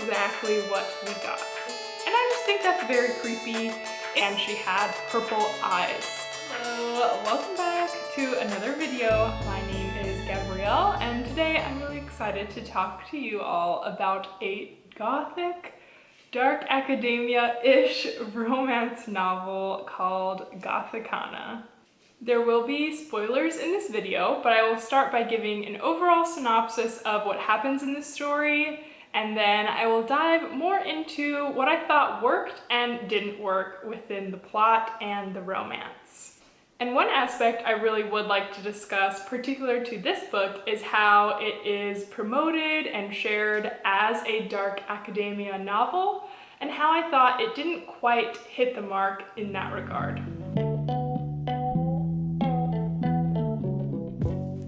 exactly what we got. And I just think that's very creepy, and she had purple eyes. So welcome back to another video. My name is Gabrielle, and today I'm really excited to talk to you all about a gothic, dark academia-ish romance novel called Gothikana. There will be spoilers in this video, but I will start by giving an overall synopsis of what happens in the story, and then I will dive more into what I thought worked and didn't work within the plot and the romance. And one aspect I really would like to discuss, particular to this book, is how it is promoted and shared as a dark academia novel, and how I thought it didn't quite hit the mark in that regard.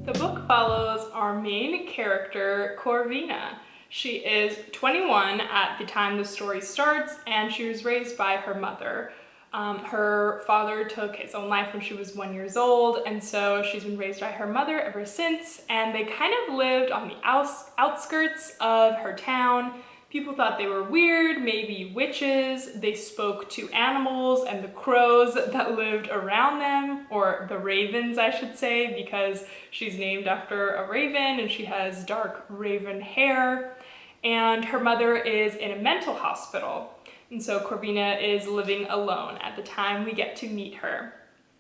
The book follows our main character, Corvina. She is 21 at the time the story starts, and she was raised by her mother. Her father took his own life when she was 1 year old, and so she's been raised by her mother ever since, and they kind of lived on the outskirts of her town. People thought they were weird, maybe witches. They spoke to animals and the crows that lived around them, or the ravens, I should say, because she's named after a raven and she has dark raven hair. And her mother is in a mental hospital. And so Corvina is living alone at the time we get to meet her.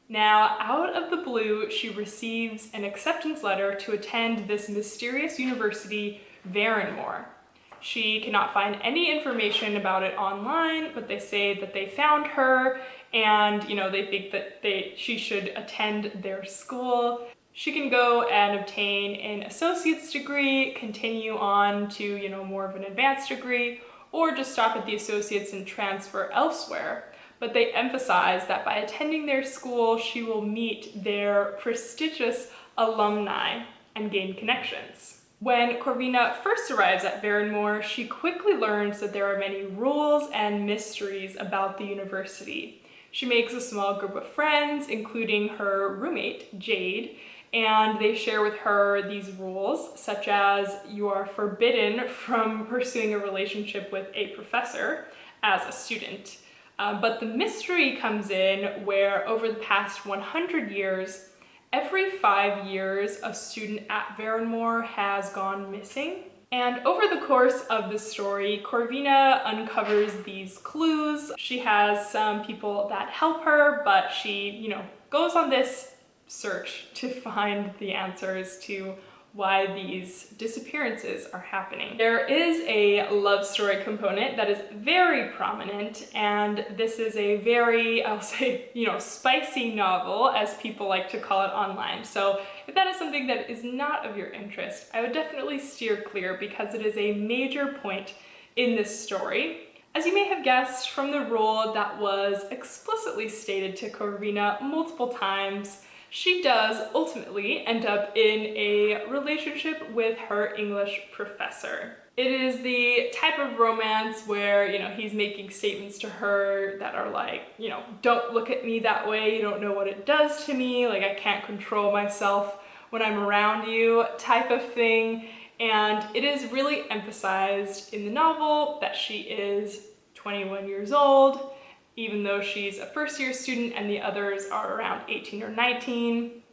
Now, out of the blue, she receives an acceptance letter to attend this mysterious university, Varenmore. She cannot find any information about it online, but they say that they found her and, they think that she should attend their school. She can go and obtain an associate's degree, continue on to, more of an advanced degree, or just stop at the associates and transfer elsewhere. But they emphasize that by attending their school, she will meet their prestigious alumni and gain connections. When Corvina first arrives at Varenmore, she quickly learns that there are many rules and mysteries about the university. She makes a small group of friends, including her roommate, Jade, and they share with her these rules, such as you are forbidden from pursuing a relationship with a professor as a student. But the mystery comes in where over the past 100 years, every 5 years, a student at Varenmore has gone missing. And over the course of the story, Corvina uncovers these clues. She has some people that help her, but she, goes on this search to find the answers to why these disappearances are happening. There is a love story component that is very prominent, and this is a very, I'll say, spicy novel, as people like to call it online. So if that is something that is not of your interest, I would definitely steer clear, because it is a major point in this story. As you may have guessed from the rule that was explicitly stated to Corvina multiple times, she does ultimately end up in a relationship with her English professor. It is the type of romance where, he's making statements to her that are like, don't look at me that way, you don't know what it does to me, like I can't control myself when I'm around you, type of thing. And it is really emphasized in the novel that she is 21 years old, even though she's a first-year student and the others are around 18 or 19.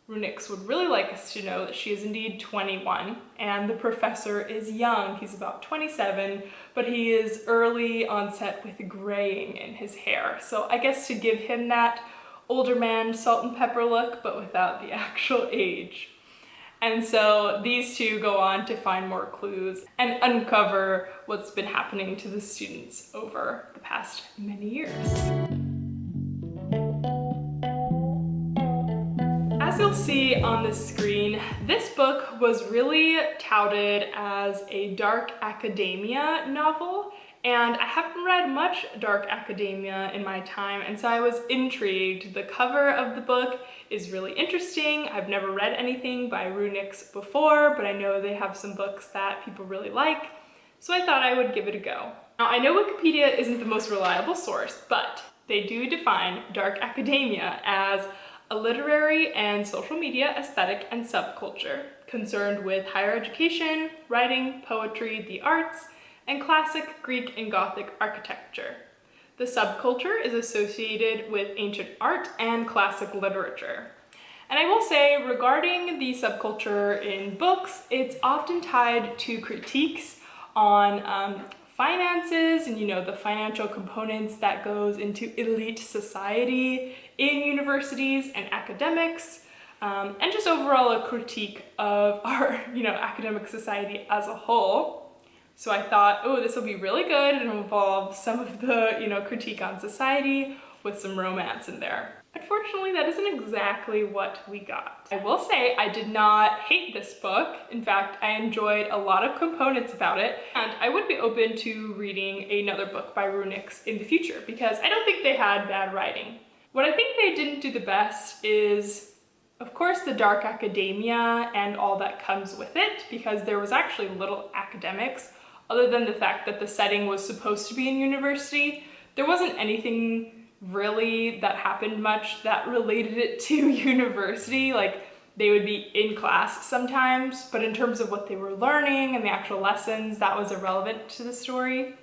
Runyx would really like us to know that she is indeed 21, and the professor is young. He's about 27, but he is early onset with graying in his hair. So I guess to give him that older man salt and pepper look, but without the actual age. And so these two go on to find more clues and uncover what's been happening to the students over the past many years. As you'll see on the screen, this book was really touted as a dark academia novel, and I haven't read much dark academia in my time, and so I was intrigued. The cover of the book is really interesting. I've never read anything by Runyx before, but I know they have some books that people really like, so I thought I would give it a go. Now, I know Wikipedia isn't the most reliable source, but they do define dark academia as a literary and social media aesthetic and subculture concerned with higher education, writing, poetry, the arts, and classic Greek and Gothic architecture. The subculture is associated with ancient art and classic literature. And I will say, regarding the subculture in books, it's often tied to critiques on finances and, the financial components that goes into elite society in universities and academics, and just overall a critique of our, academic society as a whole. So I thought, oh, this will be really good and involve some of the, critique on society with some romance in there. Unfortunately, that isn't exactly what we got. I will say I did not hate this book. In fact, I enjoyed a lot of components about it, and I would be open to reading another book by Runyx in the future because I don't think they had bad writing. What I think they didn't do the best is, of course, the dark academia and all that comes with it, because there was actually little academics other than the fact that the setting was supposed to be in university. There wasn't anything really that happened much that related it to university. Like, they would be in class sometimes, but in terms of what they were learning and the actual lessons, that was irrelevant to the story.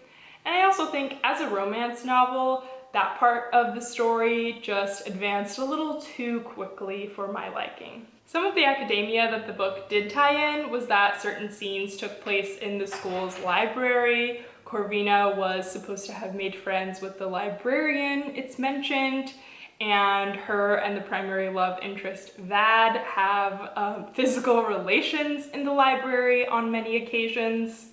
And I also think as a romance novel, that part of the story just advanced a little too quickly for my liking. Some of the academia that the book did tie in was that certain scenes took place in the school's library. Corvina was supposed to have made friends with the librarian, it's mentioned, and her and the primary love interest, Vad, have physical relations in the library on many occasions.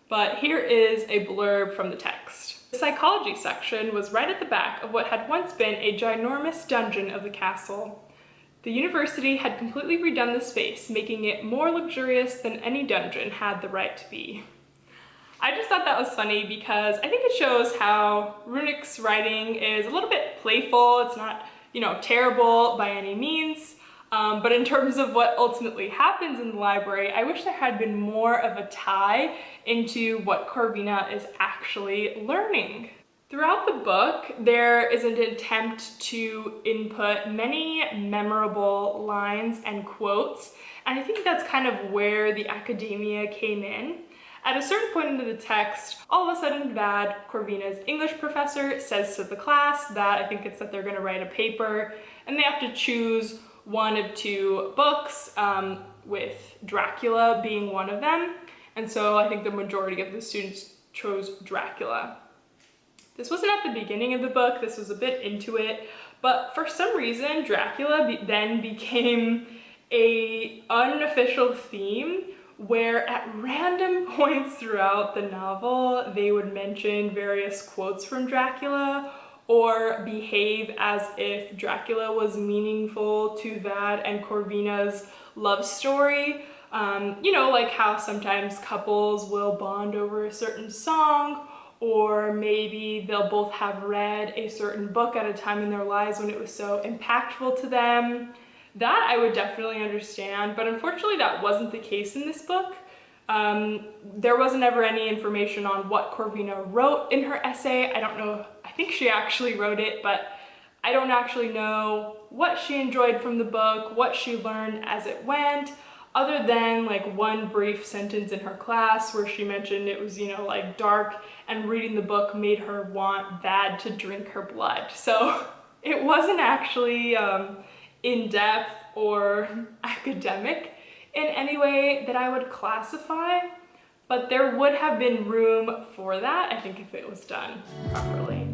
But here is a blurb from the text. The psychology section was right at the back of what had once been a ginormous dungeon of the castle. The university had completely redone the space, making it more luxurious than any dungeon had the right to be. I just thought that was funny because I think it shows how Runyx writing is a little bit playful. It's not, terrible by any means. But in terms of what ultimately happens in the library, I wish there had been more of a tie into what Corvina is actually learning. Throughout the book, there is an attempt to input many memorable lines and quotes, and I think that's kind of where the academia came in. At a certain point into the text, all of a sudden Vad, Corvina's English professor, says to the class that, I think it's that they're going to write a paper, and they have to choose one of two books, with Dracula being one of them. And so I think the majority of the students chose Dracula. This wasn't at the beginning of the book, this was a bit into it, but for some reason Dracula then became an unofficial theme where at random points throughout the novel they would mention various quotes from Dracula or behave as if Dracula was meaningful to Vad and Corvina's love story. Like how sometimes couples will bond over a certain song, or maybe they'll both have read a certain book at a time in their lives when it was so impactful to them. That I would definitely understand, but unfortunately that wasn't the case in this book. There wasn't ever any information on what Corvina wrote in her essay. I don't know, I think she actually wrote it, but I don't actually know what she enjoyed from the book, what she learned as it went, other than like one brief sentence in her class where she mentioned it was, like dark, and reading the book made her want Vad to drink her blood. So it wasn't actually in-depth or academic in any way that I would classify, but there would have been room for that, I think, if it was done properly.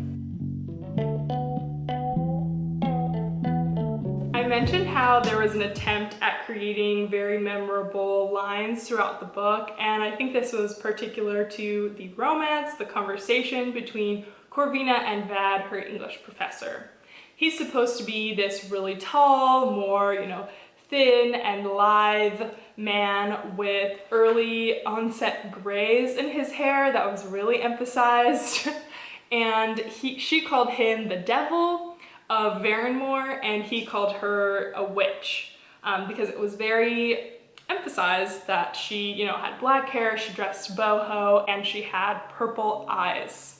I mentioned how there was an attempt at creating very memorable lines throughout the book, and I think this was particular to the romance, the conversation between Corvina and Vad, her English professor. He's supposed to be this really tall, more, thin and lithe man with early onset grays in his hair that was really emphasized. And she called him the devil of Varenmore, and he called her a witch, because it was very emphasized that she, had black hair, she dressed boho, and she had purple eyes.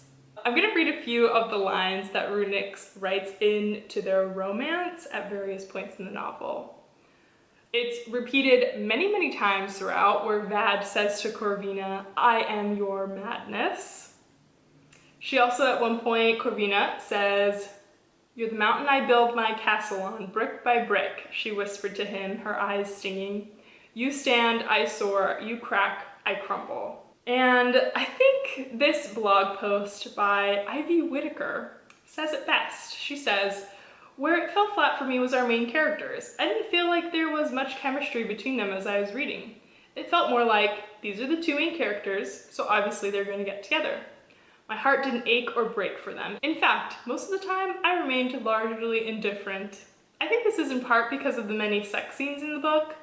I'm gonna read a few of the lines that Runyx writes into their romance at various points in the novel. It's repeated many, many times throughout, where Vad says to Corvina, "I am your madness." She also, at one point, Corvina says, "You're the mountain I build my castle on, brick by brick," she whispered to him, her eyes stinging. "You stand, I soar, you crack, I crumble." And I think this blog post by Ivy Whitaker says it best. She says, "Where it fell flat for me was our main characters. I didn't feel like there was much chemistry between them as I was reading. It felt more like, these are the two main characters, so obviously they're going to get together. My heart didn't ache or break for them. In fact, most of the time, I remained largely indifferent." I think this is in part because of the many sex scenes in the book.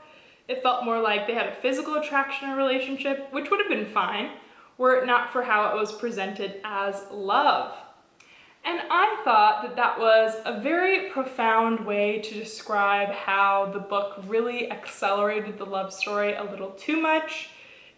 It felt more like they had a physical attraction or relationship, which would have been fine, were it not for how it was presented as love. And I thought that that was a very profound way to describe how the book really accelerated the love story a little too much.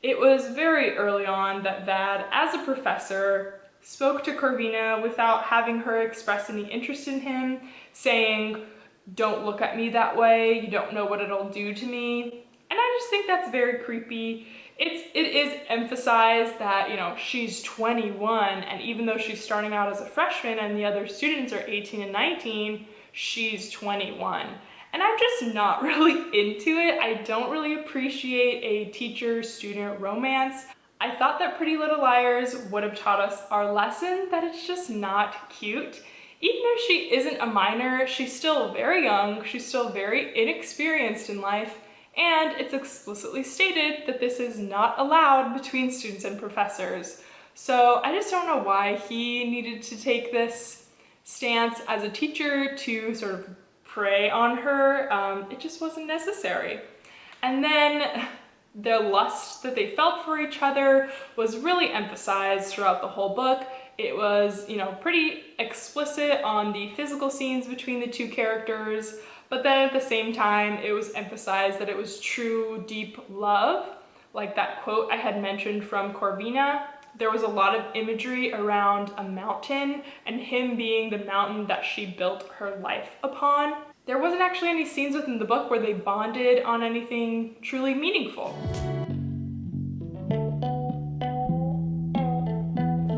It was very early on that Vad, as a professor, spoke to Corvina without having her express any interest in him, saying, "Don't look at me that way, you don't know what it'll do to me." And I just think that's very creepy. It is emphasized that, you know, she's 21, and even though she's starting out as a freshman and the other students are 18 and 19, she's 21. And I'm just not really into it. I don't really appreciate a teacher-student romance. I thought that Pretty Little Liars would have taught us our lesson that it's just not cute. Even though she isn't a minor, she's still very young, she's still very inexperienced in life, and it's explicitly stated that this is not allowed between students and professors. So I just don't know why he needed to take this stance as a teacher to sort of prey on her. It just wasn't necessary. And then the lust that they felt for each other was really emphasized throughout the whole book. It was, you know, pretty explicit on the physical scenes between the two characters, but then at the same time, it was emphasized that it was true, deep love. Like that quote I had mentioned from Corvina, there was a lot of imagery around a mountain and him being the mountain that she built her life upon. There wasn't actually any scenes within the book where they bonded on anything truly meaningful.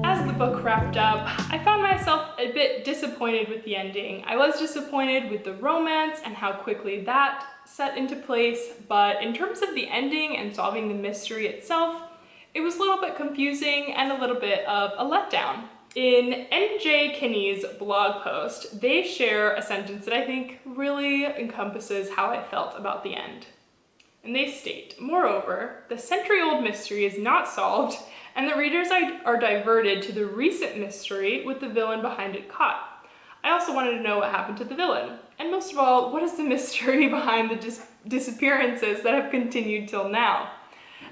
As the book wrapped up, I found myself a bit disappointed with the ending. I was disappointed with the romance and how quickly that set into place, but in terms of the ending and solving the mystery itself, it was a little bit confusing and a little bit of a letdown. In NJ Kinney's blog post, they share a sentence that I think really encompasses how I felt about the end. And they state, "Moreover, the century-old mystery is not solved, and the readers are diverted to the recent mystery with the villain behind it caught. I also wanted to know what happened to the villain. And most of all, what is the mystery behind the disappearances that have continued till now?"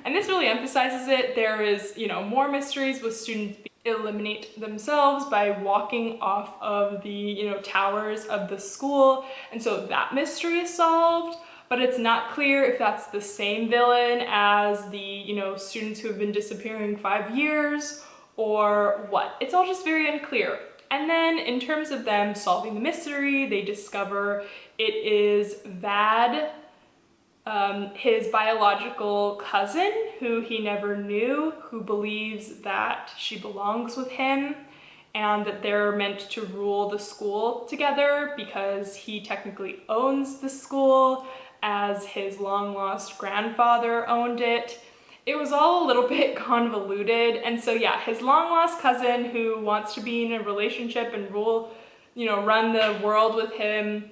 And this really emphasizes it. There is, you know, more mysteries with students eliminate themselves by walking off of the, you know, towers of the school. And so that mystery is solved, but it's not clear if that's the same villain as the, you know, students who have been disappearing 5 years or what. It's all just very unclear. And then in terms of them solving the mystery, they discover it is Vad, his biological cousin, who he never knew, who believes that she belongs with him and that they're meant to rule the school together because he technically owns the school as his long-lost grandfather owned it. It was all a little bit convoluted, and so yeah, his long-lost cousin who wants to be in a relationship and rule, you know, run the world with him,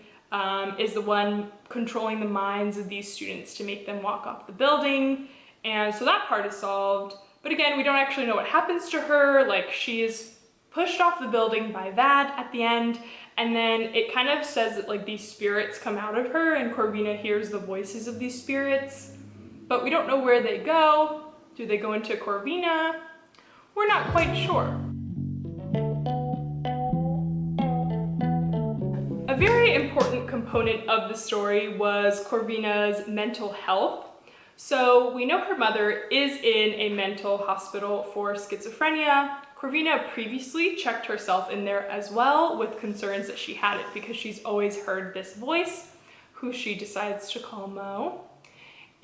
is the one controlling the minds of these students to make them walk off the building. And so that part is solved. But again, we don't actually know what happens to her. Like, she is pushed off the building by Vad at the end. And then it kind of says that like these spirits come out of her and Corvina hears the voices of these spirits. But we don't know where they go. Do they go into Corvina? We're not quite sure. A very important component of the story was Corvina's mental health. So we know her mother is in a mental hospital for schizophrenia. Corvina previously checked herself in there as well with concerns that she had it because she's always heard this voice who she decides to call Mo.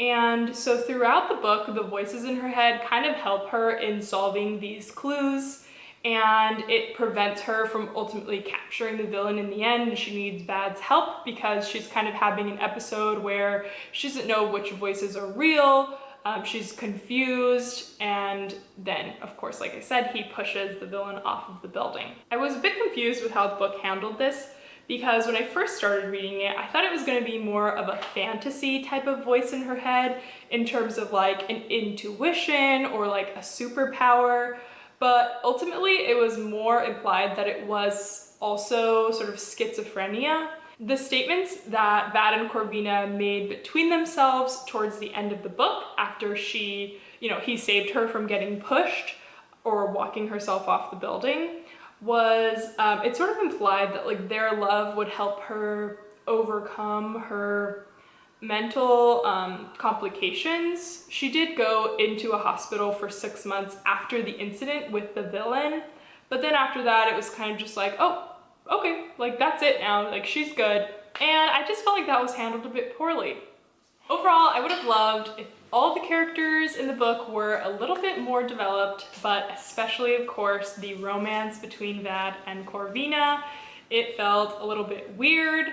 And so throughout the book, the voices in her head kind of help her in solving these clues, and it prevents her from ultimately capturing the villain in the end. She needs Bad's help because she's kind of having an episode where she doesn't know which voices are real, she's confused, and then, of course, like I said, he pushes the villain off of the building. I was a bit confused with how the book handled this, because when I first started reading it, I thought it was going to be more of a fantasy type of voice in her head in terms of like an intuition or like a superpower, but ultimately it was more implied that it was also sort of schizophrenia. The statements that Bad and Corvina made between themselves towards the end of the book, after he saved her from getting pushed or walking herself off the building, was it sort of implied that like their love would help her overcome her mental complications. She did go into a hospital for 6 months after the incident with the villain, but then after that it was kind of just like, oh, okay, like that's it now, like she's good. And I just felt like that was handled a bit poorly. Overall, I would have loved if all the characters in the book were a little bit more developed, but especially, of course, the romance between Vad and Corvina. It felt a little bit weird,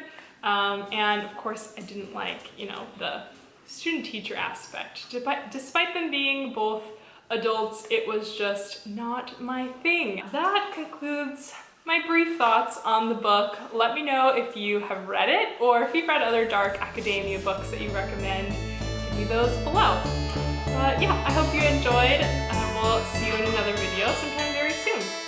and of course, I didn't like, the student-teacher aspect. Despite them being both adults, it was just not my thing. That concludes my brief thoughts on the book. Let me know if you have read it, or if you've read other dark academia books that you recommend. Give me those below. But yeah, I hope you enjoyed, and we'll see you in another video sometime very soon.